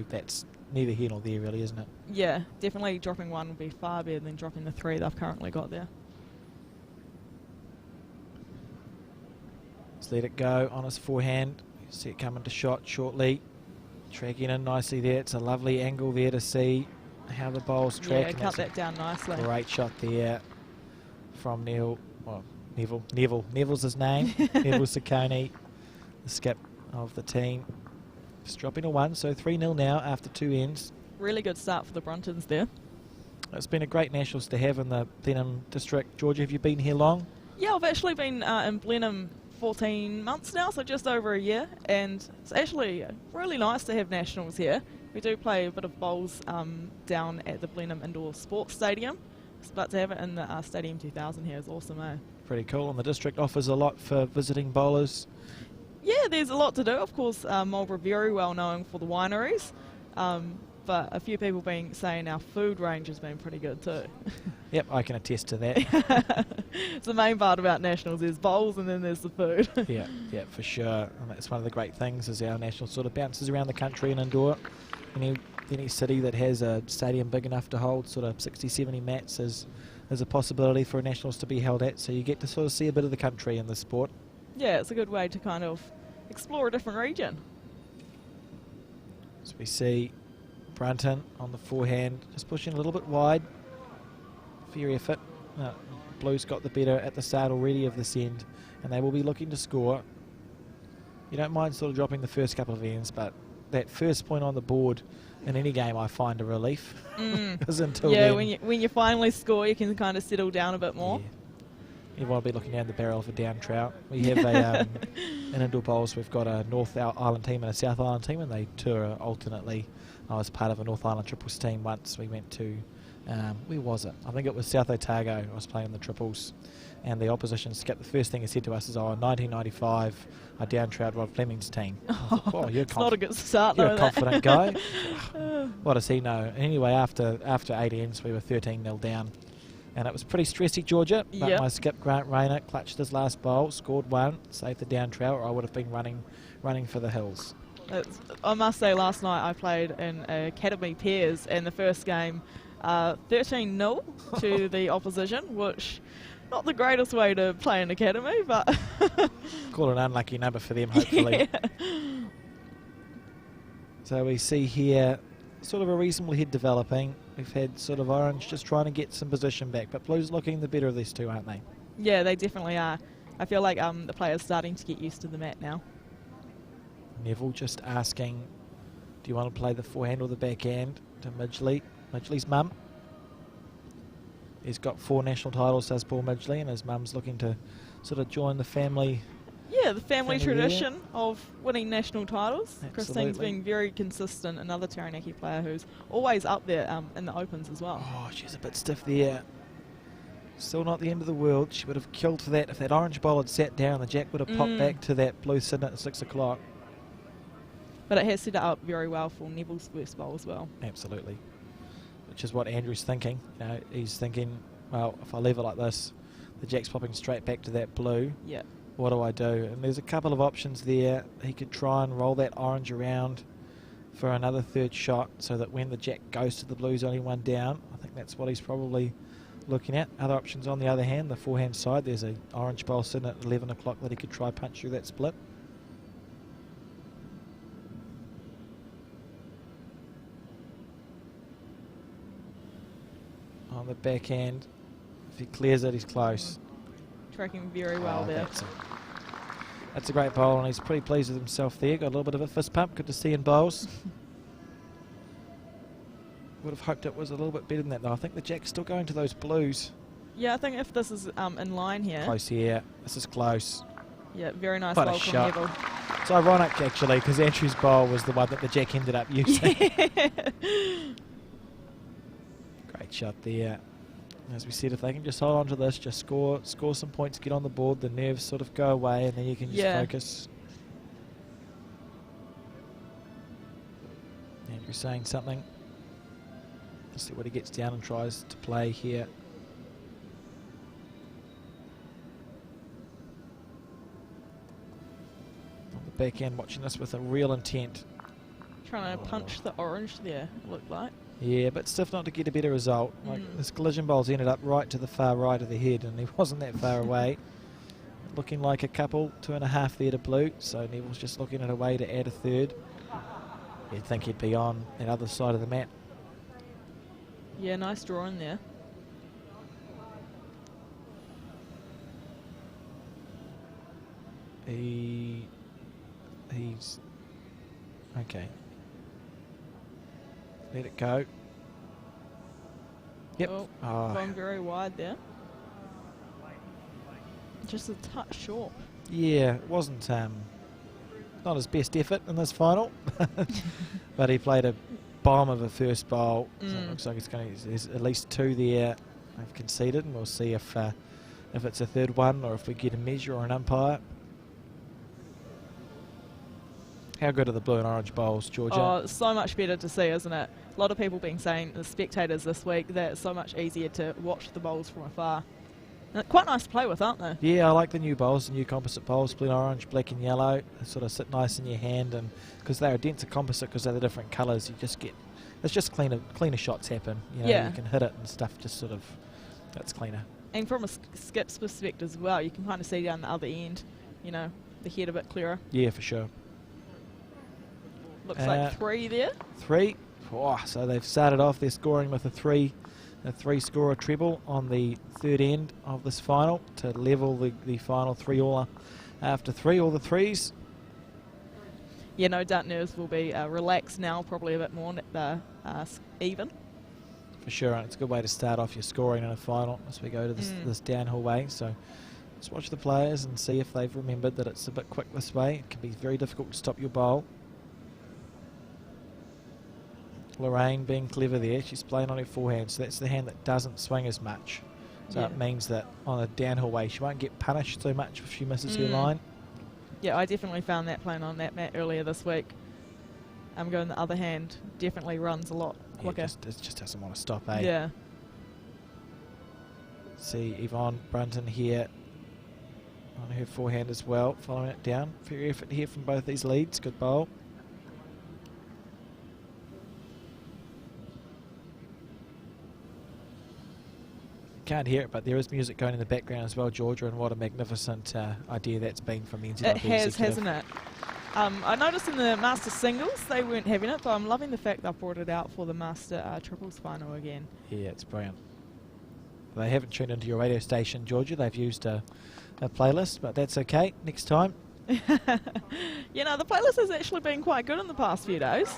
that's neither here nor there, really, isn't it? Yeah, definitely dropping 1 would be far better than dropping the 3 they've currently got there. Let's let it go on his forehand. See it coming to shot shortly. Tracking in nicely there. It's a lovely angle there to see how the bowl's track. Yeah, cut that down nicely. Great shot there from Neville. Well, Neville's his name. Neville Saccone, the skip of the team. Just dropping a 1, so 3-0 now after 2 ends. Really good start for the Bruntons there. It's been a great Nationals to have in the Blenheim district. Georgia, have you been here long? Yeah, I've actually been in Blenheim 14 months now, so just over a year, and it's actually really nice to have Nationals here. We do play a bit of bowls down at the Blenheim Indoor Sports Stadium, but to have it in the Stadium 2000 here is awesome, eh? Pretty cool, and the district offers a lot for visiting bowlers. Yeah, there's a lot to do. Of course, Marlborough very well known for the wineries, but a few people been saying our food range has been pretty good too. Yep, I can attest to that. It's the main part about Nationals. There's bowls and then there's the food. Yeah, for sure. And that's one of the great things is our National sort of bounces around the country and indoor. Any city that has a stadium big enough to hold sort of 60, 70 mats is a possibility for a Nationals to be held at. So you get to sort of see a bit of the country in the sport. Yeah, it's a good way to kind of explore a different region. So we see Brunton on the forehand, just pushing a little bit wide. Fair effort. Blues got the better at the start already of this end, and they will be looking to score. You don't mind sort of dropping the first couple of ends, but that first point on the board in any game I find a relief. Because until then, when you finally score, you can kind of settle down a bit more. Yeah. You want to be looking down the barrel of a down trout. We have a in indoor bowls, we've got a North Island team and a South Island team, and they tour alternately. I was part of a North Island triples team once. We went to, where was it? I think it was South Otago. I was playing the triples, and the opposition skip. The first thing he said to us is, in 1995, I down trout Rod Fleming's team. Oh, you're it's not a good start, you're though. a confident guy. What does he know? Anyway, after 8 ends, we were 13-0 down. And it was pretty stressy, Georgia, but my skip, Grant Rayner, clutched his last bowl, scored 1, saved the down trout, or I would have been running for the hills. I must say, last night I played in Academy pairs, and the first game, 13-0 to the opposition, which not the greatest way to play an Academy, but... Call it an unlucky number for them, hopefully. Yeah. So we see here sort of a reasonable head developing. We've had sort of Orange just trying to get some position back, but Blues looking the better of these two, aren't they? Yeah, they definitely are. I feel like the players starting to get used to the mat now. Neville just asking, do you want to play the forehand or the backhand to Midgley? Midgley's mum. He's got 4 national titles, says Paul Midgley, and his mum's looking to sort of join the family. Yeah, the family tradition of winning national titles. Absolutely. Christine's been very consistent, another Taranaki player who's always up there in the Opens as well. Oh, she's a bit stiff there. Still not the end of the world. She would have killed for that. If that orange ball had sat down, the jack would have popped back to that blue Sydney at 6 o'clock. But it has set it up very well for Neville's first bowl as well. Absolutely. Which is what Andrew's thinking. You know, he's thinking, well, if I leave it like this, the jack's popping straight back to that blue. Yeah. What do I do? And there's a couple of options there. He could try and roll that orange around for another third shot so that when the jack goes to the blues, only 1 down. I think that's what he's probably looking at. Other options on the other hand, the forehand side, there's a orange ball sitting at 11 o'clock that he could try punch through that split. On the backhand, if he clears it, he's close. Tracking very well there. That's a great bowl, and he's pretty pleased with himself there. Got a little bit of a fist pump. Good to see in bowls. Would have hoped it was a little bit better than that, though. I think the jack's still going to those blues. Yeah, I think if this is in line here. Close here. This is close. Yeah, very nice What bowl a from shot. Neville. It's ironic, actually, because Andrew's bowl was the one that the jack ended up using. Great shot there. As we said, if they can just hold on to this, just score some points, get on the board, the nerves sort of go away, and then you can just focus. Andrew saying something. Let's see what he gets down and tries to play here. On the back end, watching this with a real intent. Trying to punch the orange there, it looked like. Yeah, but stiff not to get a better result. Like this collision bowls ended up right to the far right of the head, and he wasn't that far away. Looking like a couple, 2.5 there to blue, so Neville's just looking at a way to add a third. You'd think he'd be on that other side of the mat. Yeah, nice drawing there. He's okay. Let it go. Yep. Oh, gone very wide there. Just a touch short. Yeah, it wasn't not his best effort in this final, but he played a bomb of a first bowl. So it looks like there's at least 2 there. They've conceded, and we'll see if it's a third one or if we get a measure or an umpire. How good are the blue and orange bowls, Georgia? Oh, so much better to see, isn't it? A lot of people been saying, the spectators this week, that it's so much easier to watch the bowls from afar. And quite nice to play with, aren't they? Yeah, I like the new bowls, the new composite bowls, blue and orange, black and yellow. They sort of sit nice in your hand, and because they're a denser composite, because they're the different colours, you just get, it's just cleaner shots happen. You know, yeah. You can hit it and stuff, just sort of, it's cleaner. And from a skip's perspective as well, you can kind of see down the other end, you know, the head a bit clearer. Yeah, for sure. Looks like 3 there. 3. Oh, so they've started off their scoring with a 3-scorer treble on the third end of this final to level the final 3-all after 3, all the 3s. Yeah, no doubt nerves will be relaxed now, probably a bit more even. For sure, and it's a good way to start off your scoring in a final as we go to this downhill way. So just watch the players and see if they've remembered that it's a bit quick this way. It can be very difficult to stop your bowl. Lorraine being clever there, she's playing on her forehand, so that's the hand that doesn't swing as much. So it means that on a downhill way she won't get punished so much if she misses her line. Yeah, I definitely found that playing on that mat earlier this week. I'm going the other hand, definitely runs a lot quicker. It just doesn't want to stop, eh? Yeah. See Yvonne Brunton here on her forehand as well, following it down. Fair effort here from both these leads, good bowl. Can't hear it, but there is music going in the background as well, Georgia, and what a magnificent idea that's been from the NZRB It has, executive. hasn't it? I noticed in the Master Singles they weren't having it, but I'm loving the fact they've brought it out for the Master Triples final again. Yeah, it's brilliant. They haven't tuned into your radio station, Georgia. They've used a playlist, but that's okay. Next time. You know, the playlist has actually been quite good in the past few days.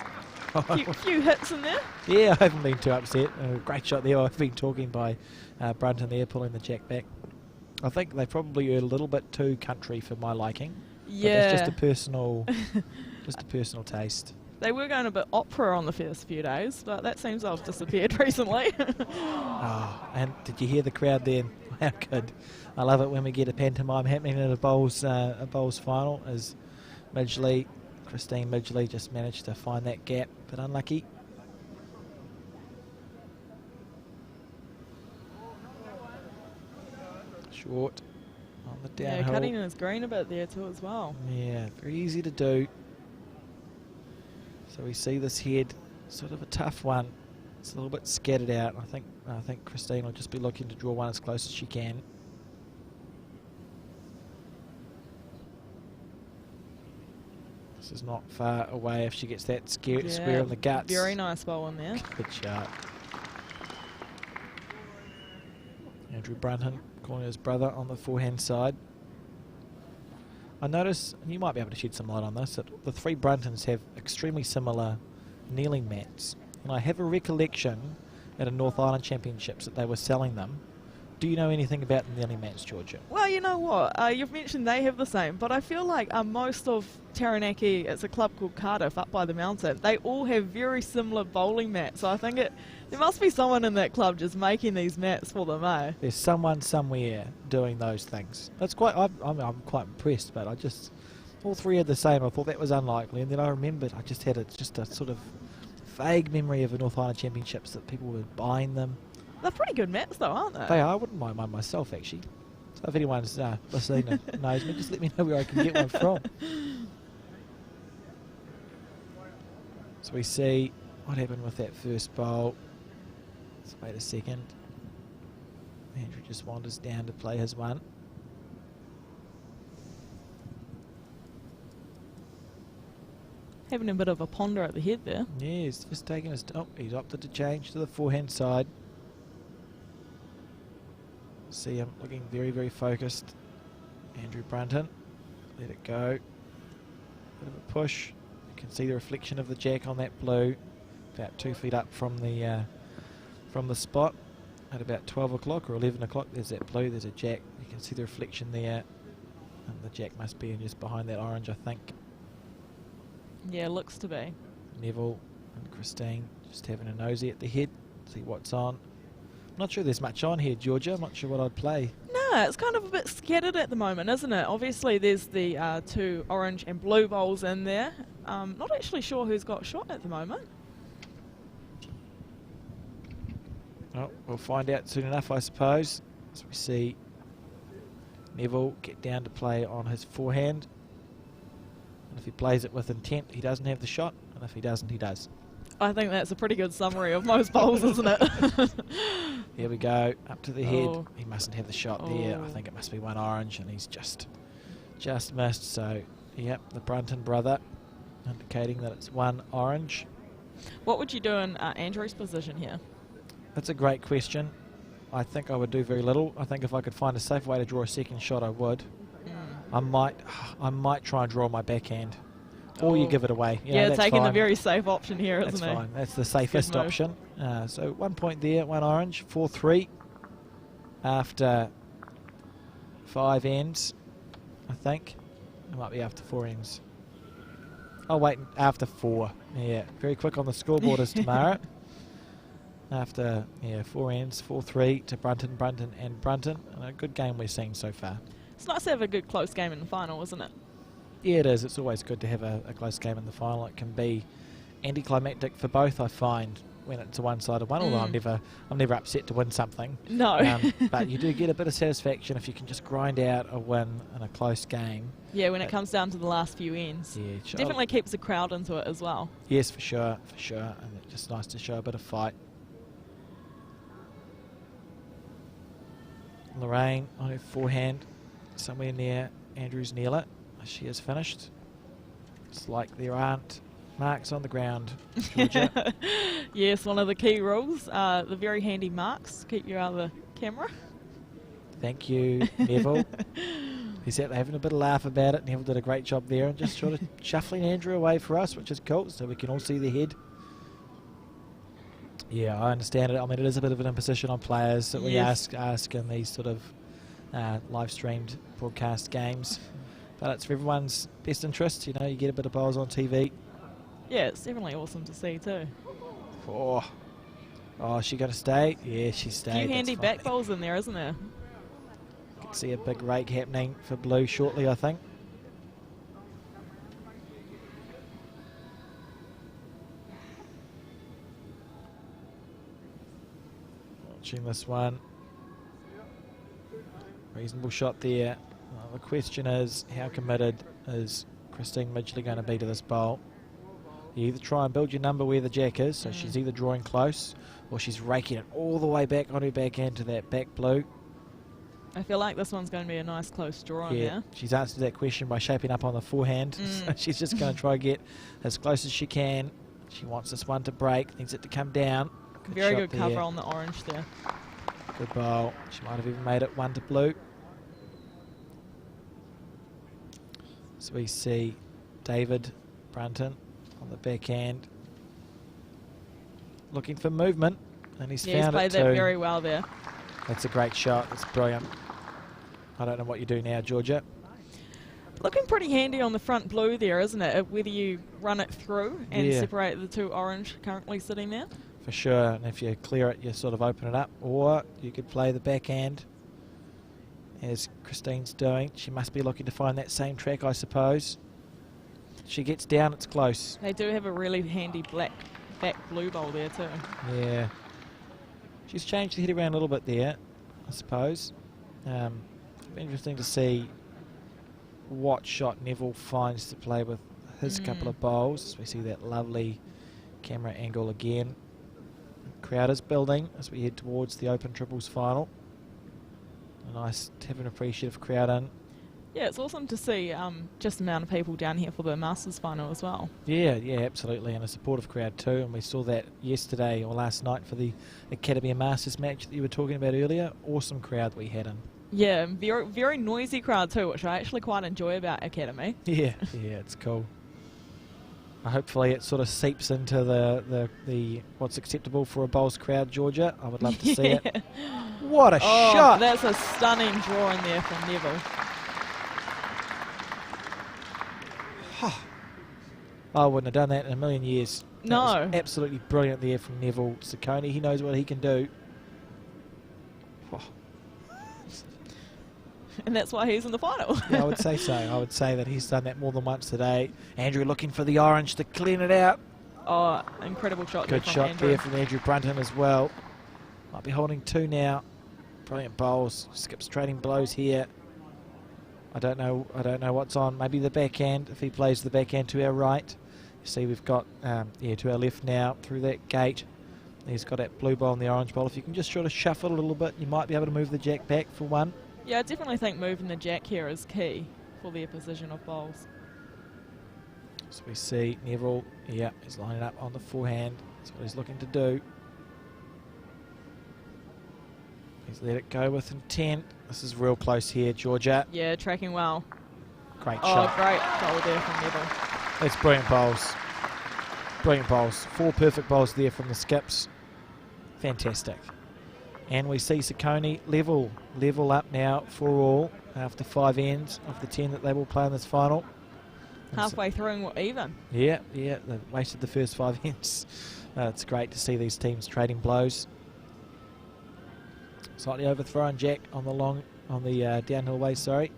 Few hits in there. Yeah, I haven't been too upset. Great shot there. I've been talking by Brunton there, pulling the jack back. I think they probably are a little bit too country for my liking. Yeah. But it's just a personal taste. They were going a bit opera on the first few days, but that seems to have disappeared recently. Oh, and did you hear the crowd then? How good. I love it when we get a pantomime happening at a bowls final, as Christine Midgley just managed to find that gap, but unlucky. Short on the downhill. Yeah, cutting in his green a bit there too as well. Yeah, very easy to do. So we see this head, sort of a tough one. It's a little bit scattered out. I think Christine will just be looking to draw one as close as she can. This is not far away if she gets that square in the guts. Very nice bowl in there. Good shot. Andrew Brunton calling his brother on the forehand side. I notice, and you might be able to shed some light on this, that the 3 Bruntons have extremely similar kneeling mats. And I have a recollection at a North Island Championships that they were selling them. Do you know anything about the kneeling mats, Georgia? Well, you know what? You've mentioned they have the same, but I feel like most of Taranaki, it's a club called Cardiff up by the mountain, they all have very similar bowling mats. So I think there must be someone in that club just making these mats for them, eh? There's someone somewhere doing those things. That's quite. I'm quite impressed, but all 3 are the same. I thought that was unlikely, and then I remembered. I just had just a sort of vague memory of the North Island Championships that people were buying them. They're pretty good mats though, aren't they? They are. I wouldn't mind one myself, actually. So if anyone's listening and knows me, just let me know where I can get one from. So we see what happened with that first bowl. Let's wait a second. Andrew just wanders down to play his one. Having a bit of a ponder at the head there. Yeah, he's just taking his... Oh, he's opted to change to the forehand side. See him looking very, very focused. Andrew Brunton. Let it go. Bit of a push. You can see the reflection of the jack on that blue. About 2 feet up from the spot. At about 12 o'clock or 11 o'clock, there's that blue, there's a jack. You can see the reflection there. And the jack must be just behind that orange, I think. Yeah, looks to be. Neville and Christine just having a nosy at the head, see what's on. I'm not sure there's much on here, Georgia. I'm not sure what I'd play. No, it's kind of a bit scattered at the moment, isn't it? Obviously, there's the 2 orange and blue bowls in there. Not actually sure who's got shot at the moment. Oh, we'll find out soon enough, I suppose. As we see Neville get down to play on his forehand. And if he plays it with intent, he doesn't have the shot. And if he doesn't, he does. I think that's a pretty good summary of most bowls, isn't it? Here we go, up to the head. Oh. He mustn't have the shot there. I think it must be one orange, and he's just missed. So, yep, the Brunton brother indicating that it's one orange. What would you do in Andrew's position here? That's a great question. I think I would do very little. I think if I could find a safe way to draw a second shot, I would. I might try and draw my backhand. Or you give it away. You know, taking fine. the very safe option here, isn't it? That's fine. That's the safest option. So 1 point there, one orange, 4-3 after 5 ends, I think. It might be after 4 ends. Oh, wait, after 4. Yeah, very quick on the scoreboard is Tamara. After 4 ends, 4-3 to Brunton, and Brunton. And a good game we're seeing so far. It's nice to have a good close game in the final, isn't it? Yeah, it is. It's always good to have a close game in the final. It can be anticlimactic for both, I find, when it's a one-sided one. Although I'm never upset to win something. No. But you do get a bit of satisfaction if you can just grind out a win in a close game. Yeah, when it comes down to the last few ends. Yeah, definitely keeps the crowd into it as well. Yes, for sure. And it's just nice to show a bit of fight. Lorraine on her forehand, somewhere near Andrew's Neela. She is finished. It's like there aren't marks on the ground, Georgia. Yes, one of the key rules, the very handy marks. Keep your other camera. Thank you, Neville. He's out there having a bit of laugh about it. Neville did a great job there and just sort of shuffling Andrew away for us, which is cool, so we can all see the head. Yeah, I understand it. I mean, it is a bit of an imposition on players that we ask in these sort of live-streamed broadcast games. But it's for everyone's best interest. You know, you get a bit of bowls on TV. Yeah, it's definitely awesome to see too. Oh, is she going to stay? Yeah, she stayed. A few handy back bowls in there, isn't there? You can see a big rake happening for blue shortly, I think. Watching this one. Reasonable shot there. The question is, how committed is Christine Midgley going to be to this bowl? You either try and build your number where the jack is, so she's either drawing close, or she's raking it all the way back on her backhand to that back blue. I feel like this one's going to be a nice close draw on here. She's answered that question by shaping up on the forehand. So she's just going to try and get as close as she can. She wants this one to break, needs it to come down. Very good cover on the orange there. Good bowl. She might have even made it 1 to blue. So we see David Brunton on the backhand looking for movement, and he's found it too. He's played that very well there. That's a great shot. That's brilliant. I don't know what you do now, Georgia. Looking pretty handy on the front blue there, isn't it? Whether you run it through and separate the 2 orange currently sitting there. For sure, and if you clear it, you sort of open it up, or you could play the backhand as Christine's doing. She must be looking to find that same track, I suppose. She gets down, it's close. They do have a really handy black back blue bowl there too. Yeah. She's changed the head around a little bit there, I suppose. Be interesting to see what shot Neville finds to play with his couple of bowls. We see that lovely camera angle again. Crowd is building as we head towards the Open Triples final. A nice to have an appreciative crowd in. Yeah, it's awesome to see just the amount of people down here for the Masters final as well. Yeah, absolutely, and a supportive crowd too. And we saw that yesterday or last night for the Academy and Masters match that you were talking about earlier. Awesome crowd we had in. Yeah, very, very noisy crowd too, which I actually quite enjoy about Academy. Yeah, it's cool. Hopefully it sort of seeps into the what's acceptable for a bowls crowd, Georgia. I would love to see it. What a shot! That's a stunning draw in there from Neville. I wouldn't have done that in a million years. No. That was absolutely brilliant there from Neville Ciccone. He knows what he can do. And that's why he's in the final. Yeah, I would say so. I would say that he's done that more than once today. Andrew looking for the orange to clean it out. Oh, incredible shot. Good shot there from Andrew Brunton as well. Might be holding 2 now. Brilliant bowls. Skips trading blows here. I don't know what's on. Maybe the backhand, if he plays the backhand to our right. You see we've got to our left now through that gate. He's got that blue bowl and the orange bowl. If you can just sort of shuffle a little bit, you might be able to move the jack back for one. Yeah, I definitely think moving the jack here is key for their position of bowls. So we see Neville, he's lining up on the forehand. That's what he's looking to do. He's let it go with intent. This is real close here, Georgia. Yeah, tracking well. Great shot. Oh, great goal there from Neville. That's brilliant bowls. Brilliant bowls. 4 perfect bowls there from the skips. Fantastic. And we see Ciccone level up now for all after 5 ends of the 10 that they will play in this final. Halfway through and we're even. Yeah, they've wasted the first 5 ends. It's great to see these teams trading blows. Slightly overthrown jack on the downhill way, sorry.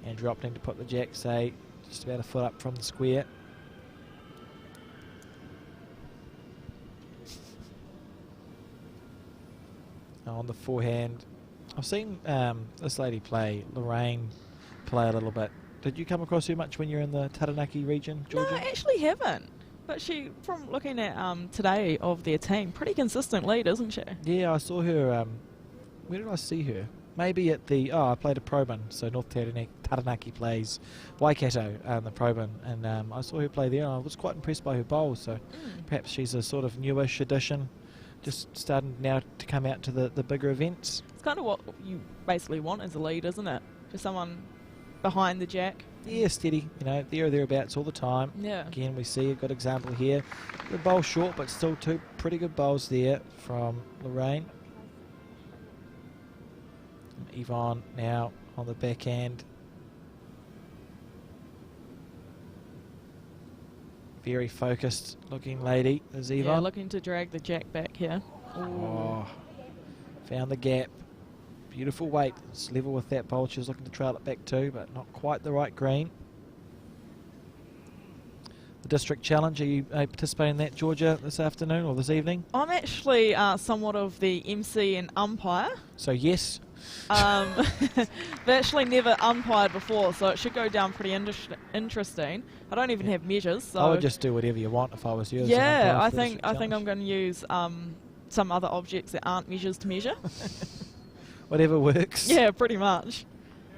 Andrew opting to put the jack, say, just about a foot up from the square. On the forehand, I've seen this lady play, Lorraine, play a little bit. Did you come across her much when you're in the Taranaki region, Georgia? No, I actually haven't. But she, from looking at today of their team, pretty consistent lead, isn't she? Yeah, I saw her. Where did I see her? Maybe at the... I played a Probin, so North Taranaki plays Waikato in the Probin, and I saw her play there, and I was quite impressed by her bowl, so perhaps she's a sort of newish addition, just starting now to come out to the bigger events. It's kind of what you basically want as a lead, isn't it? Just someone behind the jack. Yeah, steady, there or thereabouts all the time. Yeah. Again, we see a good example here. The bowl short, but still 2 pretty good bowls there from Lorraine. Yvonne now on the backhand. Very focused looking lady is Yvonne. Yeah, looking to drag the jack back here. Oh, found the gap. Beautiful weight. It's level with that bowl. She was looking to trail it back too, but not quite the right green. The District Challenge, are you participating in that, Georgia, this afternoon or this evening? I'm actually somewhat of the MC and umpire. So yes. They've actually never umpired before, so it should go down pretty interesting. I don't even have measures, so I would just do whatever you want if I was you. Yeah, I think I'm going to use some other objects that aren't measures to measure. Whatever works. Yeah, pretty much.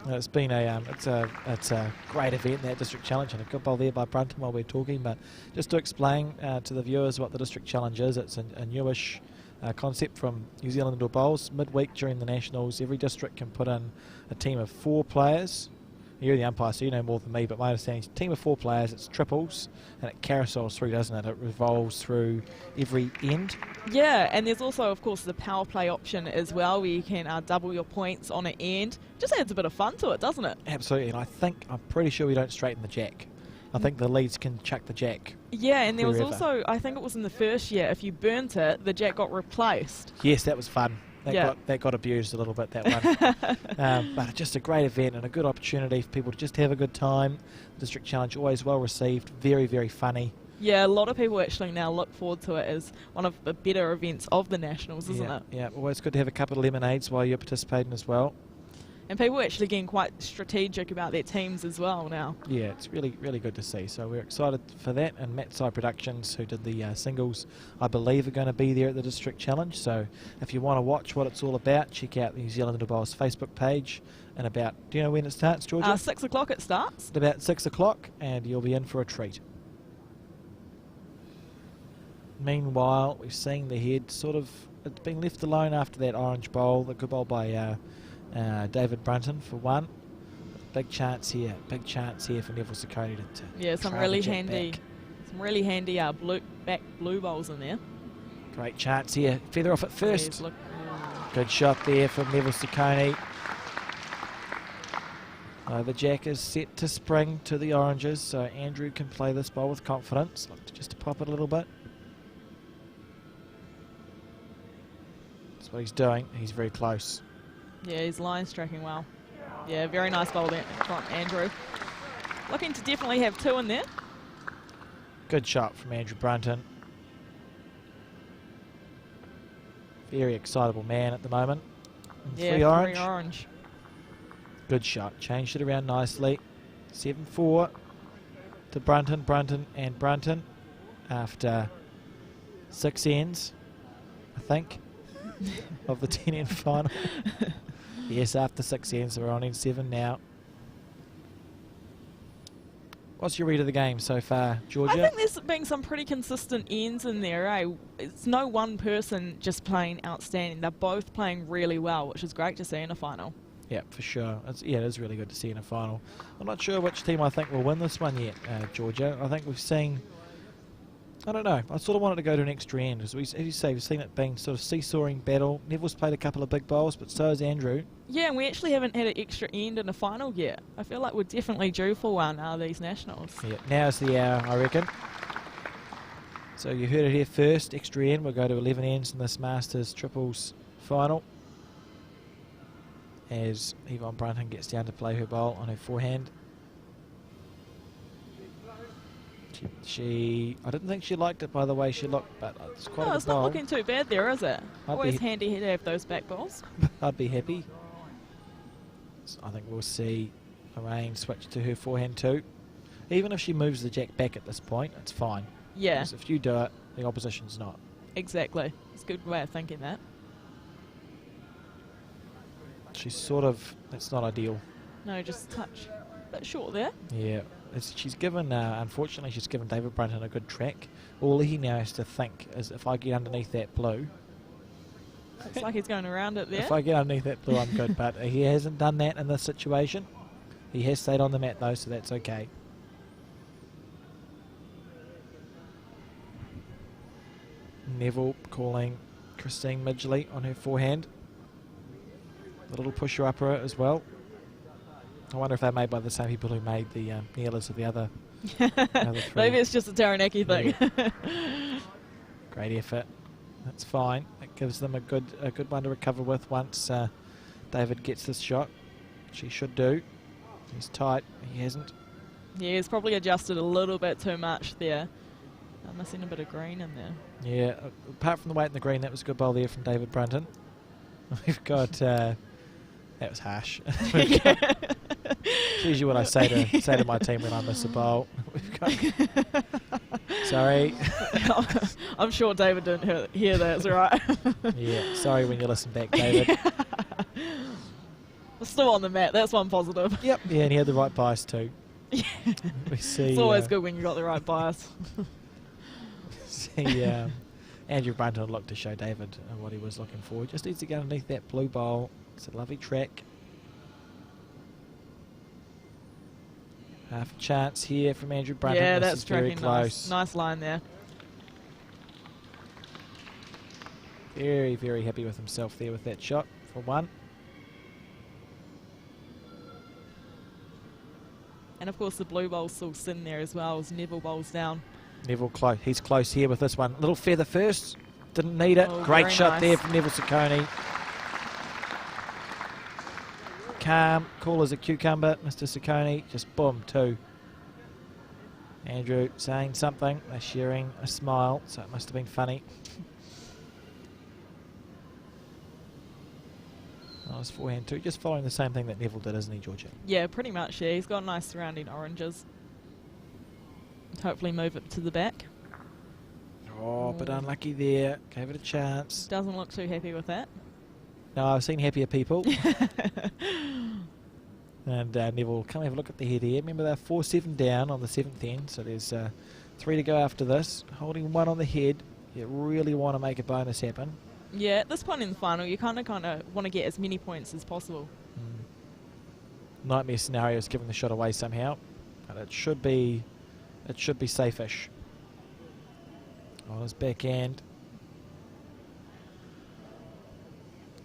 It's been it's a great event, that District Challenge, and a good bowl there by Brunton while we're talking. But just to explain to the viewers what the District Challenge is, it's a newish concept from New Zealand Indoor Bowls. Midweek during the Nationals, every district can put in a team of 4 players. You're the umpire, so you know more than me, but my understanding is a team of 4 players, it's triples, and it carousels through, doesn't it? It revolves through every end. Yeah, and there's also, of course, the power play option as well, where you can double your points on an end. Just adds a bit of fun to it, doesn't it? Absolutely, and I'm pretty sure we don't straighten the jack. I think the leads can chuck the jack. Yeah, and there wherever. was also, I think it was in the first year, if you burnt it, the jack got replaced. Yes, that was fun. That got abused a little bit, that one. But just a great event and a good opportunity for people to just have a good time. District Challenge, always well received, very, very funny. Yeah, a lot of people actually now look forward to it as one of the better events of the Nationals, isn't it? Yeah, always good to have a couple of lemonades while you're participating as well. And people are actually getting quite strategic about their teams as well now. Yeah, it's really, really good to see. So we're excited for that. And Matt Side Productions, who did the singles, I believe are going to be there at the District Challenge. So if you want to watch what it's all about, check out the New Zealand Indoor Bowls Facebook page. And about, do you know when it starts, Georgia? 6 o'clock it starts. At about 6 o'clock, and you'll be in for a treat. Meanwhile, we've seen the head sort of, it's been left alone after that orange bowl, the good bowl by David Brunton for one. Big chance here for Neville Ciccone to yeah, some really handy blue bowls in there. Great chance here, feather off at first. Good shot there from Neville Ciccone. The jack is set to spring to the oranges, so Andrew can play this bowl with confidence. Look just to pop it a little bit. That's what he's doing. He's very close. Yeah, he's line striking well. Yeah, very nice bowl there from Andrew. Looking to definitely have 2 in there. Good shot from Andrew Brunton. Very excitable man at the moment. Yeah, 3 orange. 3 orange. Good shot. Changed it around nicely. 7-4 to Brunton. Brunton and Brunton after 6 ends, I think, of the 10 end final. Yes, after 6 ends, we're on end 7 now. What's your read of the game so far, Georgia? I think there's been some pretty consistent ends in there, eh? It's no one person just playing outstanding. They're both playing really well, which is great to see in a final. Yeah, for sure. Yeah, it is really good to see in a final. I'm not sure which team I think will win this one yet, Georgia. I think we've seen, I don't know, I sort of wanted to go to an extra end. As you say, we've seen it being sort of seesawing battle. Neville's played a couple of big bowls, but so has Andrew. Yeah, and we actually haven't had an extra end in a final yet. I feel like we're definitely due for one out of these nationals. Yeah, now's the hour, I reckon. So you heard it here first, extra end. We'll go to 11 ends in this Masters Triples final, as Yvonne Brunton gets down to play her bowl on her forehand. I didn't think she liked it by the way she looked, but it's quite a good it's bowl. not looking too bad there, is it? I'd Always be handy to have those back balls. I'd be happy. So I think we'll see Lorraine switch to her forehand too. Even if she moves the jack back at this point, it's fine. Yeah. Because if you do it, the opposition's not. Exactly. It's a good way of thinking that. She's sort of, that's not ideal. No, just touch. A bit short there. Yeah. She's given, unfortunately, she's given David Brunton a good track. All he now has to think is, if I get underneath that blue. Looks like he's going around it there. If I get underneath that blue, I'm good. But he hasn't done that in this situation. He has stayed on the mat though, so that's okay. Neville calling Christine Midgley on her forehand. The little pusher upper as well. I wonder if they're made by the same people who made the kneelers of the other three. Maybe it's just a Taranaki thing. Yeah. Great effort. That's fine. It gives them a good one to recover with once David gets this shot. She should do. He's tight. He hasn't. Yeah, he's probably adjusted a little bit too much there. I'm missing a bit of green in there. Yeah, apart from the weight in the green, that was a good bowl there from David Brunton. We've got... that was harsh. It's usually what I say to my team when I miss a bowl. We've got... Sorry. I'm sure David didn't hear that, it's alright. Yeah, sorry when you listen back, David. We're still on the mat, that's one positive. Yep, yeah, and he had the right bias too. We see, it's always good when you got the right bias. See Andrew Brunton looked to show David what he was looking for. Just needs to get underneath that blue bowl. It's a lovely track. Half a chance here from Andrew Brunton. Yeah, this that's is very tracking close. nice line there. Very, very happy with himself there with that shot for one. And of course the blue bowl's still sitting there as well as Neville bowls down. Neville close. He's close here with this one. Little feather first. Didn't need it. Oh, great shot nice there from Neville Ciccone. Calm, cool as a cucumber, Mr. Ciccone. Just boom, 2. Andrew saying something. They're sharing a smile, so it must have been funny. Nice forehand too. Just following the same thing that Neville did, isn't he, Georgia? Yeah, pretty much. Yeah, he's got nice surrounding oranges. Hopefully move it to the back. Oh, but unlucky there. Gave it a chance. Doesn't look too happy with that. No, I've seen happier people. And Neville, come have a look at the head here. Remember they're 4-7 down on the 7th end, so there's 3 to go after this. Holding 1 on the head. You really want to make a bonus happen. Yeah, at this point in the final, you kind of want to get as many points as possible. Nightmare scenario is giving the shot away somehow, but it should be safe-ish. On his backhand.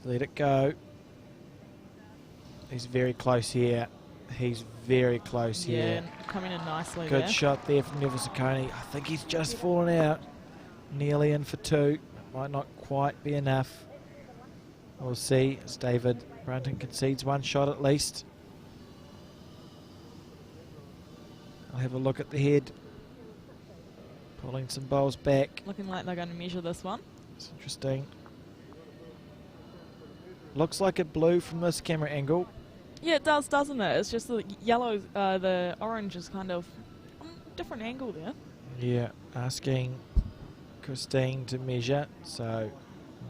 Let it go. He's very close here. He's very close here. Yeah, coming in nicely Good there. shot there from Neville Ciccone. I think he's just fallen out. Nearly in for 2. Might not quite be enough. We'll see as David Brunton concedes 1 shot at least. I'll have a look at the head. Pulling some bowls back. Looking like they're going to measure this one. It's interesting. Looks like it blew from this camera angle. Yeah, it does, doesn't it? It's just the yellow, the orange is kind of different angle there. Yeah, asking Christine to measure. So,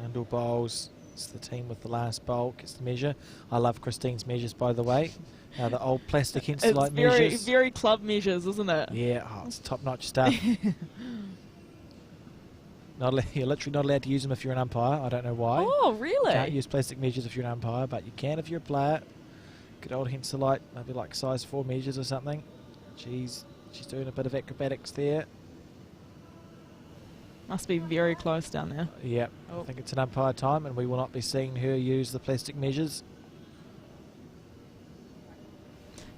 Nundle bowls. It's the team with the last bowl gets the measure. I love Christine's measures, by the way. The old plastic insulate measures. It's very club measures, isn't it? Yeah, it's top-notch stuff. You're literally not allowed to use them if you're an umpire. I don't know why. Oh, really? Can't use plastic measures if you're an umpire, but you can if you're a player. Good old Henselite, maybe like size 4 measures or something. She's doing a bit of acrobatics there. Must be very close down there. Yep, I think it's an umpire time, and we will not be seeing her use the plastic measures.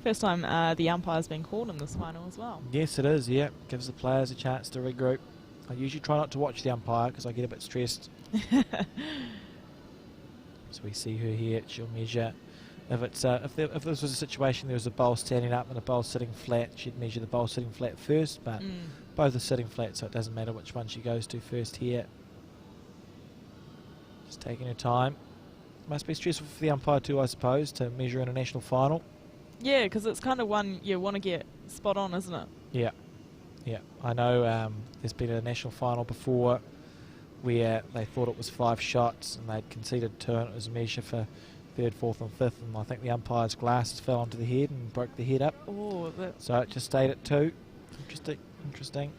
First time the umpire's been called in this final as well. Yes, it is, yeah. Gives the players a chance to regroup. I usually try not to watch the umpire because I get a bit stressed. So we see her here, she'll measure. If it's if this was a situation there was a bowl standing up and a bowl sitting flat, she'd measure the bowl sitting flat first, but both are sitting flat, so it doesn't matter which one she goes to first here. Just taking her time. Must be stressful for the umpire too, I suppose, to measure in a national final. Yeah, because it's kind of one you want to get spot on, isn't it? Yeah. Yeah, I know there's been a national final before where they thought it was 5 shots and they'd conceded 2 and it was a measure for 3rd, 4th and 5th, and I think the umpire's glasses fell onto the head and broke the head up. Oh, so it just stayed at 2. Interesting.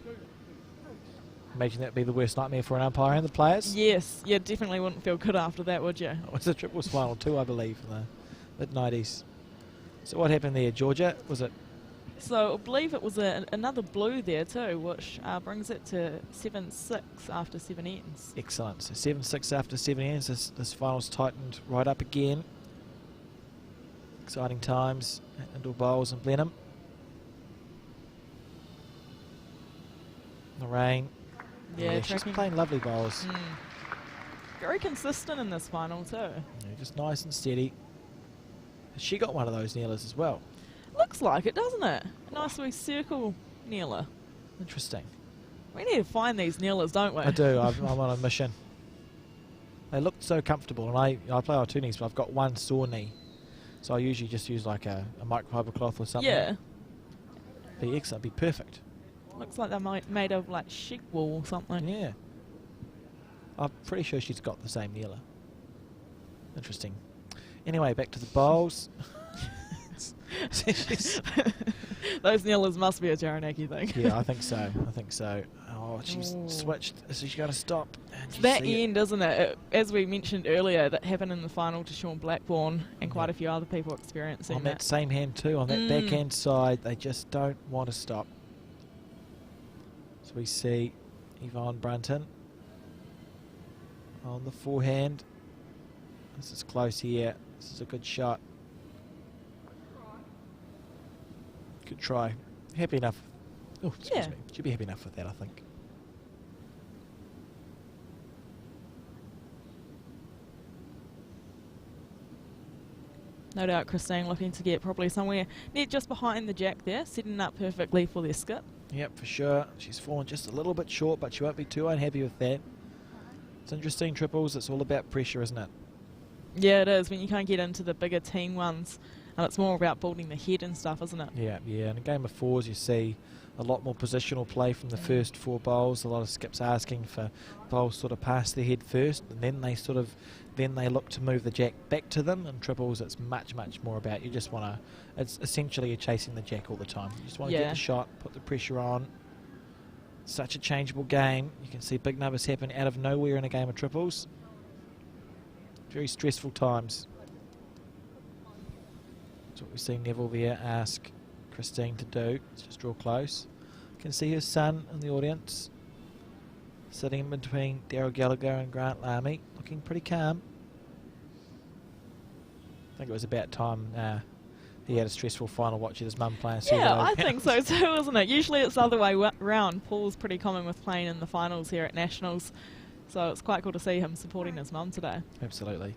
Imagine that'd be the worst nightmare for an umpire and the players. Yes, you definitely wouldn't feel good after that, would you? It was a triples final too, I believe, in the mid-90s. So what happened there, Georgia? Was it? So I believe it was another blue there too, which brings it to 7-6 after 7 ends. Excellent. So 7-6 after 7 ends. This final's tightened right up again. Exciting times at Nindle Bowls and Blenheim. Lorraine. Yeah, she's playing lovely bowls. Very consistent in this final too. Yeah, just nice and steady. She got one of those kneelers as well. Looks like it, doesn't it? A nice wee circle kneeler. Interesting. We need to find these kneelers, don't we? I do. I'm on a mission. They looked so comfortable, and I play on 2 knees, but I've got 1 sore knee, so I usually just use like a microfiber cloth or something. Yeah. Be excellent. Be perfect. Looks like they're made of like sheep wool or something. Yeah. I'm pretty sure she's got the same kneeler. Interesting. Anyway, back to the bowls. Those kneelers must be a Taranaki thing. Yeah, I think so. Oh, she's switched. So she's got to stop. It's that end, isn't it? As we mentioned earlier, that happened in the final to Sean Blackburn and quite a few other people experiencing on that same hand too, on that backhand side, they just don't want to stop. So we see Yvonne Brunton on the forehand. This is close here. This is a good shot. Good try. Happy enough. Oh, excuse me. Should be happy enough with that, I think. No doubt Christine looking to get probably somewhere near just behind the jack there, setting up perfectly for their skip. Yep, for sure. She's fallen just a little bit short, but she won't be too unhappy with that. It's interesting, triples. It's all about pressure, isn't it? Yeah, it is. When you can't get into the bigger team ones, and it's more about building the head and stuff, isn't it? Yeah. In a game of fours, you see a lot more positional play from the first 4 bowls. A lot of skips asking for bowls sort of past their head first, and then they look to move the jack back to them. And triples, it's much more about, you just want to, it's essentially you're chasing the jack all the time. You just want to get the shot, put the pressure on. Such a changeable game. You can see big numbers happen out of nowhere in a game of triples. Very stressful times. That's what we see Neville there ask Christine to do. Let's just draw close. You can see her son in the audience, sitting in between Daryl Gallagher and Grant Lamy, looking pretty calm. I think it was about time he had a stressful final watching his mum playing. Yeah, I think so too, isn't it? Usually it's the other way round. Paul's pretty common with playing in the finals here at Nationals, so it's quite cool to see him supporting his mum today. Absolutely.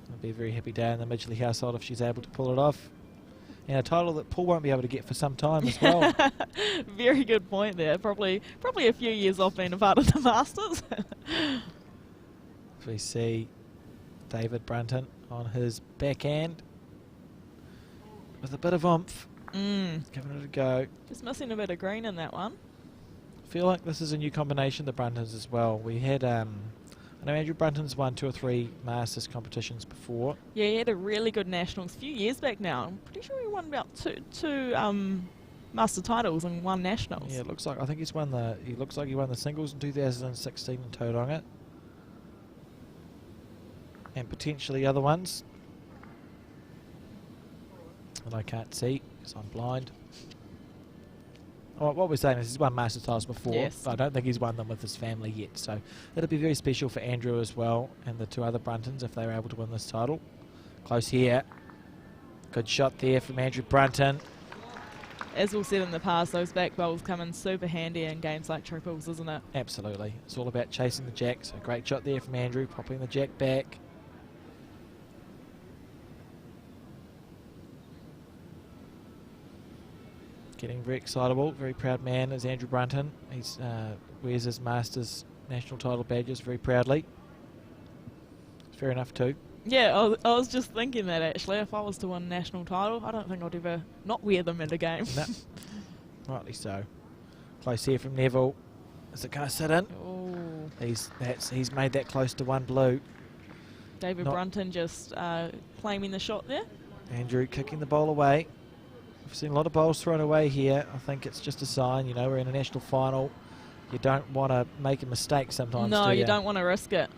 It'll be a very happy day in the Midgley household if she's able to pull it off. And a title that Paul won't be able to get for some time as well. Very good point there. Probably a few years off being a part of the Masters. We see David Brunton on his backhand with a bit of oomph, giving it a go. Just missing a bit of green in that one. I feel like this is a new combination, the Bruntons as well. We had, I know Andrew Brunton's won 2 or 3 Masters competitions before. Yeah, he had a really good Nationals a few years back now. I'm pretty sure he won about two Master titles and 1 Nationals. Yeah, it looks like, I think he looks like he won the singles in 2016 in Tauranga. And potentially other ones. And I can't see because I'm blind. What we're saying is he's won Master titles before, yes, but I don't think he's won them with his family yet. So it'll be very special for Andrew as well and the 2 other Bruntons if they were able to win this title. Close here. Good shot there from Andrew Brunton. As we've said in the past, those back bowls come in super handy in games like triples, isn't it? Absolutely. It's all about chasing the jack. So great shot there from Andrew, popping the jack back. Getting very excitable, very proud man is Andrew Brunton. He wears his Masters national title badges very proudly. Fair enough too. Yeah, I was just thinking that actually. If I was to win a national title, I don't think I'd ever not wear them in a game. No. Rightly so. Close here from Neville. Is it going to sit in? Oh. He's made that close to 1 blue. David Brunton just claiming the shot there. Andrew kicking the ball away. We've seen a lot of bowls thrown away here. I think it's just a sign, you know, we're in a national final. You don't want to make a mistake sometimes, no, you don't want to risk it.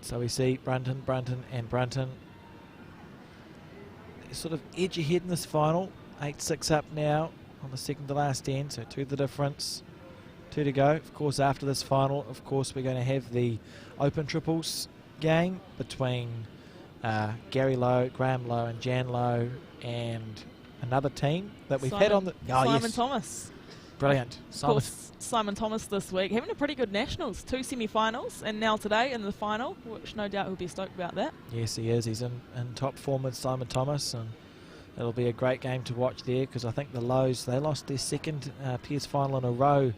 So we see Brunton, and Brunton. They sort of edge ahead in this final. 8-6 up now on the second to last end, so 2 the difference. 2 to go. Of course, after this final, of course, we're going to have the Open Triples game between Gary Lowe, Graham Lowe and Jan Lowe and another team that we've had on the... Simon Thomas. Brilliant. Of course, Simon Thomas this week having a pretty good Nationals. 2 semi-finals and now today in the final, which no doubt he'll be stoked about that. Yes, he is. He's in top form with Simon Thomas, and it'll be a great game to watch there because I think the Lows, they lost their second PS final in a row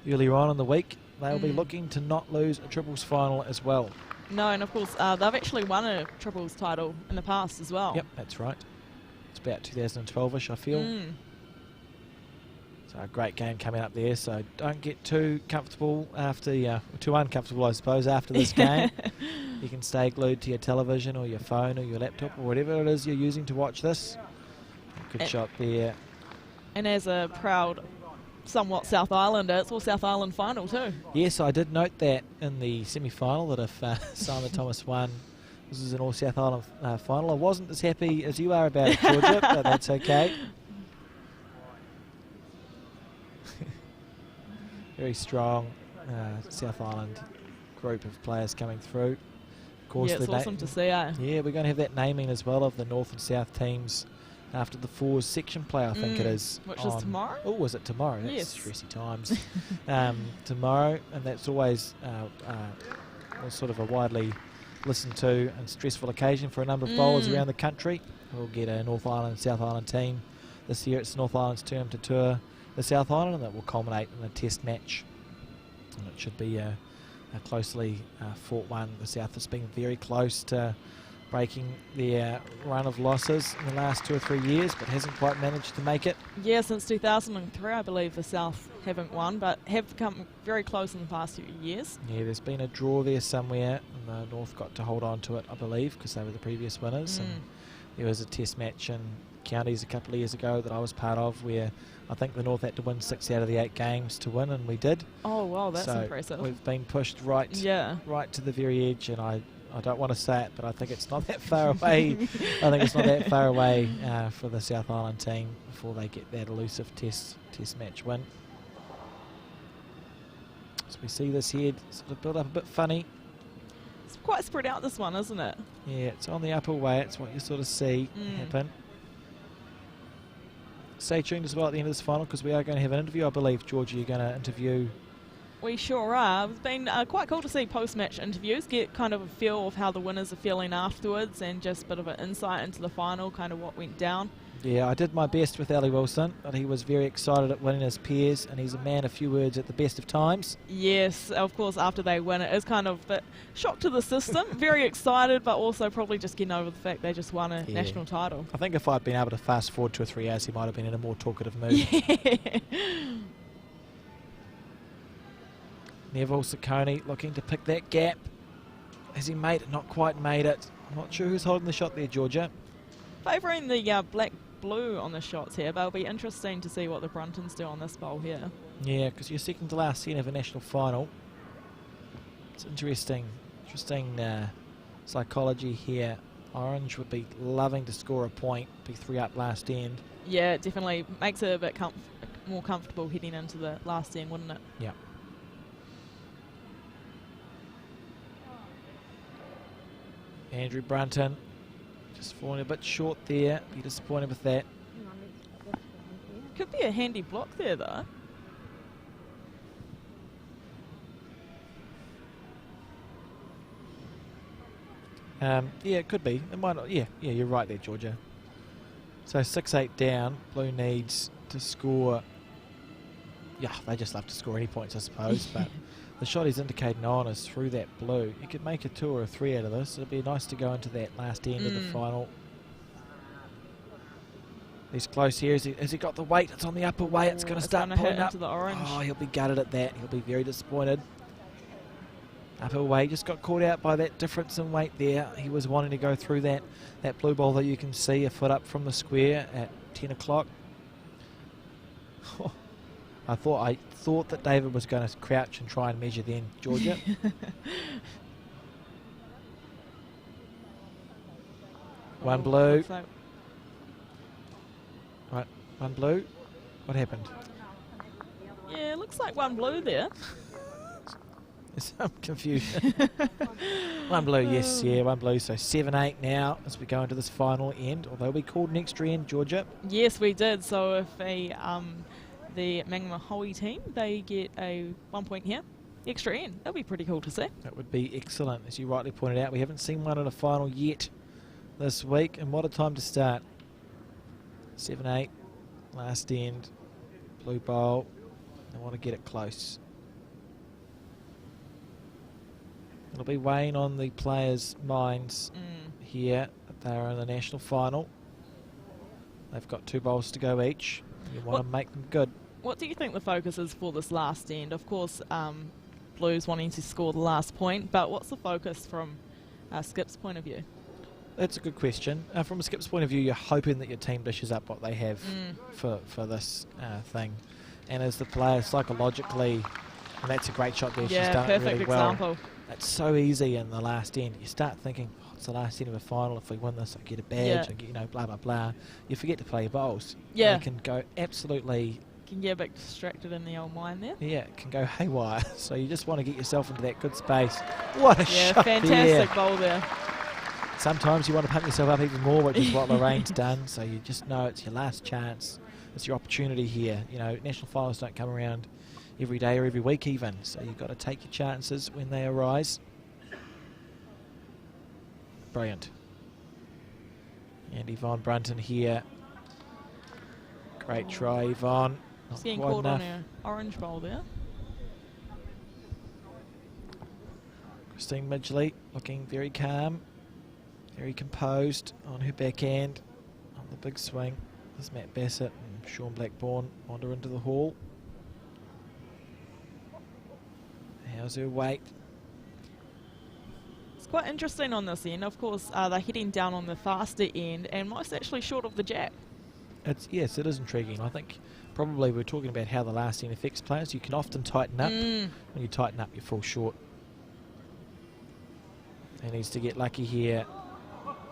earlier on in the week. They'll be looking to not lose a triples final as well. No, and of course they've actually won a triples title in the past as well. Yep, that's right. It's about 2012-ish, I feel. So a great game coming up there. So don't get too comfortable after, too uncomfortable, I suppose, after this game. You can stay glued to your television or your phone or your laptop or whatever it is you're using to watch this. Good shot there. And as a proud, somewhat South Islander, it's all South Island final too. Yes, I did note that in the semi-final that if Simon Thomas won, this is an all South Island final. I wasn't as happy as you are about it, Georgia, but that's okay. Very strong South Island group of players coming through. Of course, yeah, it's awesome to see, eh? Yeah, we're going to have that naming as well of the North and South teams after the fours section play, I think it is. Which is tomorrow? Oh, is it tomorrow? That's yes. Stressy times. Tomorrow, and that's always sort of a widely listened to and stressful occasion for a number of bowlers around the country. We'll get a North Island and South Island team. This year it's North Island's turn to tour the South Island, and that will culminate in a test match. And it should be a a closely fought one. The South has been very close to breaking their run of losses in the last 2 or 3 years, but hasn't quite managed to make it. Yeah, since 2003, I believe the South haven't won, but have come very close in the past few years. Yeah, there's been a draw there somewhere, and the North got to hold on to it, I believe, because they were the previous winners. And there was a test match in Counties a couple of years ago that I was part of, where I think the North had to win 6 out of the 8 games to win, and we did. Oh, wow, that's so impressive. We've been pushed right to the very edge, and I don't want to say it, but I think it's not that far away. I think it's not that far away for the South Island team before they get that elusive test match win. So we see this head sort of build up a bit funny. It's quite spread out, this one, isn't it? Yeah, it's on the upper way. It's what you sort of see happen. Stay tuned as well at the end of this final, because we are going to have an interview. I believe, Georgia, you're going to interview. We sure are. It's been quite cool to see post-match interviews, get kind of a feel of how the winners are feeling afterwards, and just a bit of an insight into the final, kind of what went down. Yeah, I did my best with Ali Wilson, but he was very excited at winning his peers, and he's a man of few words at the best of times. Yes, of course, after they win, it is kind of a shock to the system. Very excited, but also probably just getting over the fact they just won a national title. I think if I'd been able to fast forward 2 or 3 hours, he might have been in a more talkative mood. Yeah. Neville Ciccone looking to pick that gap. Has he made it? Not quite made it. I'm not sure who's holding the shot there, Georgia. Favouring the black-blue on the shots here, but it'll be interesting to see what the Bruntons do on this bowl here. Yeah, because you're second to last scene of a national final. It's interesting psychology here. Orange would be loving to score a point, be 3 up last end. Yeah, it definitely makes it a bit more comfortable heading into the last end, wouldn't it? Yeah. Andrew Brunton just falling a bit short there. Be disappointed with that. Could be a handy block there, though. Yeah, it could be. It might not. Yeah, you're right there, Georgia. So 6-8 down. Blue needs to score. Yeah, they just love to score any points, I suppose. But the shot he's indicating on is through that blue. You could make a 2 or a 3 out of this. It'd be nice to go into that last end of the final. He's close here. Has he got the weight? It's on the upper way. It's going to start pulling up. Into the orange. Oh, he'll be gutted at that. He'll be very disappointed. Upper way, just got caught out by that difference in weight there. He was wanting to go through that blue ball that you can see a foot up from the square at 10 o'clock. I thought that David was going to crouch and try and measure then, Georgia. One blue. Right, one blue. What happened? Yeah, looks like one blue there. There's some confusion. One blue, yes, yeah, one blue. So 7-8 now as we go into this final end. Although we called an extra end, Georgia. Yes, we did. So if the Mangamahoe team, they get a 1 point here, extra end. That'll be pretty cool to see. That would be excellent. As you rightly pointed out, we haven't seen one in a final yet this week. And what a time to start. 7-8, last end, blue bowl. They want to get it close. It'll be weighing on the players' minds here that they are in the national final. They've got 2 bowls to go each. You want to make them good. What do you think the focus is for this last end? Of course, Blues wanting to score the last point, but what's the focus from Skip's point of view? That's a good question. From a Skip's point of view, you're hoping that your team dishes up what they have for this thing. And as the player psychologically, and that's a great shot there. Yeah, she's done perfect it really well. example. It's so easy in the last end. You start thinking, oh, it's the last end of a final. If we win this, I get a badge. I get, blah, blah, blah. You forget to play your bowls. Yeah. They can go absolutely... Can get a bit distracted in the old mind there. Yeah, it can go haywire. So you just want to get yourself into that good space. What a shot fantastic bowl there. Sometimes you want to pump yourself up even more, which is what Lorraine's done. So you just know it's your last chance. It's your opportunity here. You know, national finals don't come around every day or every week even. So you've got to take your chances when they arise. Brilliant. And Yvonne Brunton here. Great try, Yvonne. Just getting caught on her orange bowl there. Christine Midgley looking very calm, very composed on her backhand. On the big swing, as Matt Bassett and Sean Blackburn wander into the hall. How's her weight? It's quite interesting on this end. Of course, they're heading down on the faster end, and most actually short of the jack. Yes, it is intriguing. I think probably we're talking about how the last end affects players. You can often tighten up. When you tighten up, you fall short. He needs to get lucky here.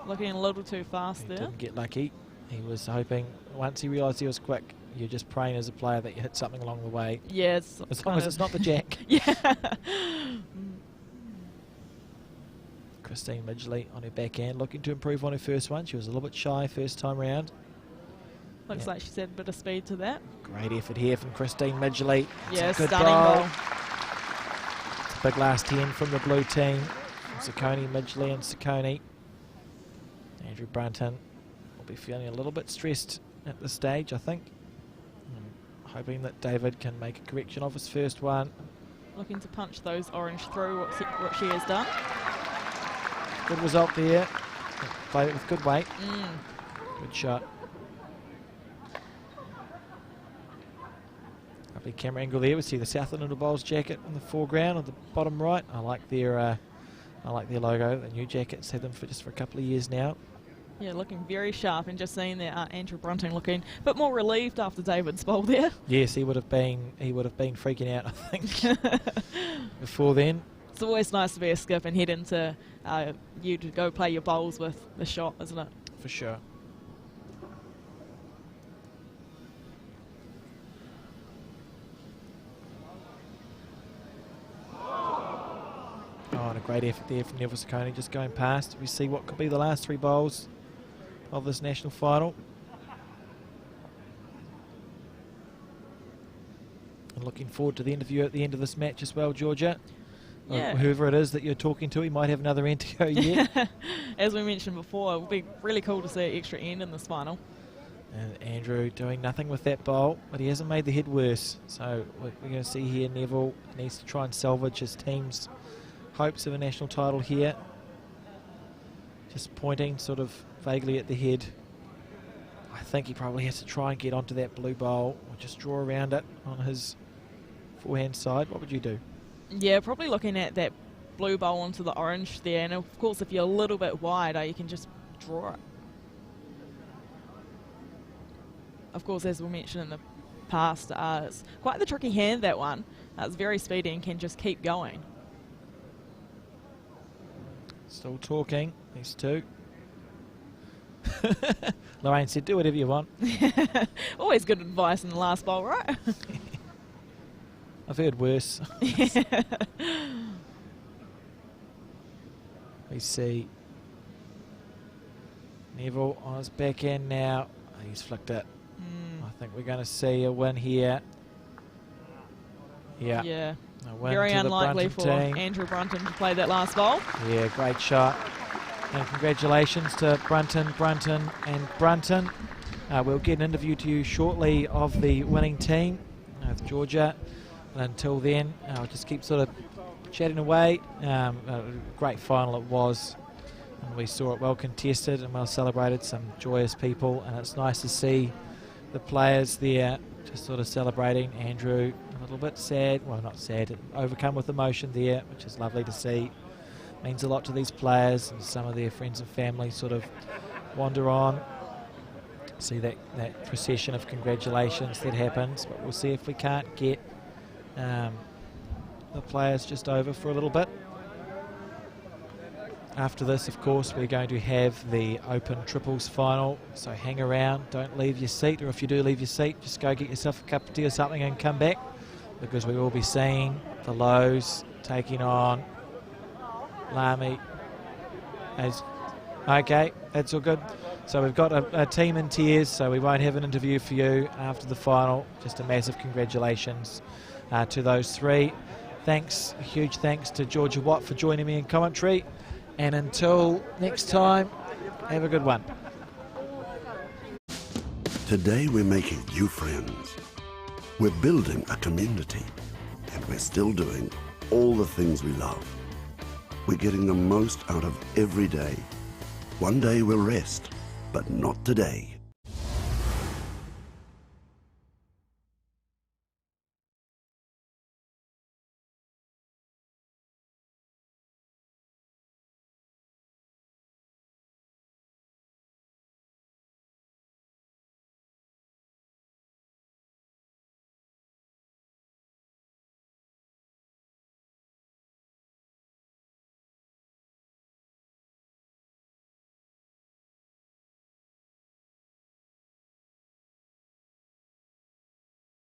Looking a little too fast He there. didn't get lucky. He was hoping, once he realised he was quick, you're just praying as a player that you hit something along the way. Yeah, it's As long as it's not the jack. Yeah. Christine Midgley on her backhand, looking to improve on her first one. She was a little bit shy first time round. Looks like she's had a bit of speed to that. Great effort here from Christine Midgley. Yeah, It's a good stunning bowl. bowl. It's a big last 10 from the blue team. Ciccone, Midgley and Ciccone. Andrew Brunton will be feeling a little bit stressed at this stage, I think. Hoping that David can make a correction of his first one. Looking to punch those orange through, what she has done. Good result there. Played it with good weight. Good shot. Lovely camera angle there. We see the Southland Little Bowls jacket in the foreground on the bottom right. I like their logo. The new jackets, had them for just for a couple of years now. Yeah, looking very sharp, and just seeing that Andrew Brunton looking a bit more relieved after David's bowl there. Yes, he would have been freaking out, I think, before then. It's always nice to be a skip and head into you to go play your bowls with the shot, isn't it? For sure. Oh, and a great effort there from Neville Ciccone, just going past. We see what could be the last 3 bowls of this national final. And looking forward to the interview at the end of this match as well, Georgia. Yeah. Whoever it is that you're talking to, he might have another end to go yet. As we mentioned before, it would be really cool to see an extra end in this final. And Andrew doing nothing with that bowl, but he hasn't made the head worse. So we're going to see here Neville needs to try and salvage his team's hopes of a national title here. Just pointing sort of vaguely at the head. I think he probably has to try and get onto that blue bowl or just draw around it on his forehand side. What would you do? Yeah, probably looking at that blue bowl onto the orange there, and of course if you're a little bit wider you can just draw it. Of course, as we mentioned in the past, it's quite the tricky hand, that one. It's very speedy and can just keep going. Still talking, these two. Lorraine said, do whatever you want. Always good advice in the last bowl, right? I've heard worse. We see Neville on his backhand now. He's flicked it. I think we're going to see a win here. Yeah. Yeah. A win Very to the unlikely Brunton for team. Andrew Brunton to play that last bowl. Yeah, great shot. And congratulations to Brunton, and Brunton. We'll get an interview to you shortly of the winning team with Georgia. And until then, I'll just keep sort of chatting away. A great final it was. And we saw it well contested and well celebrated. Some joyous people. And it's nice to see the players there just sort of celebrating. Andrew, a little bit sad. Well, not sad. Overcome with emotion there, which is lovely to see. Means a lot to these players, and some of their friends and family sort of wander on. See that procession of congratulations that happens, but we'll see if we can't get the players just over for a little bit. After this, of course, we're going to have the Open Triples final, so hang around, don't leave your seat, or if you do leave your seat, just go get yourself a cup of tea or something and come back, because we will be seeing the Lows taking on Lamy. Okay, that's all good. So we've got a team in tears, so we won't have an interview for you after the final. Just a massive congratulations to those three. Thanks, a huge thanks to Georgia Watt for joining me in commentary. And until next time, have a good one. Today we're making new friends. We're building a community. And we're still doing all the things we love. We're getting the most out of every day. One day we'll rest, but not today.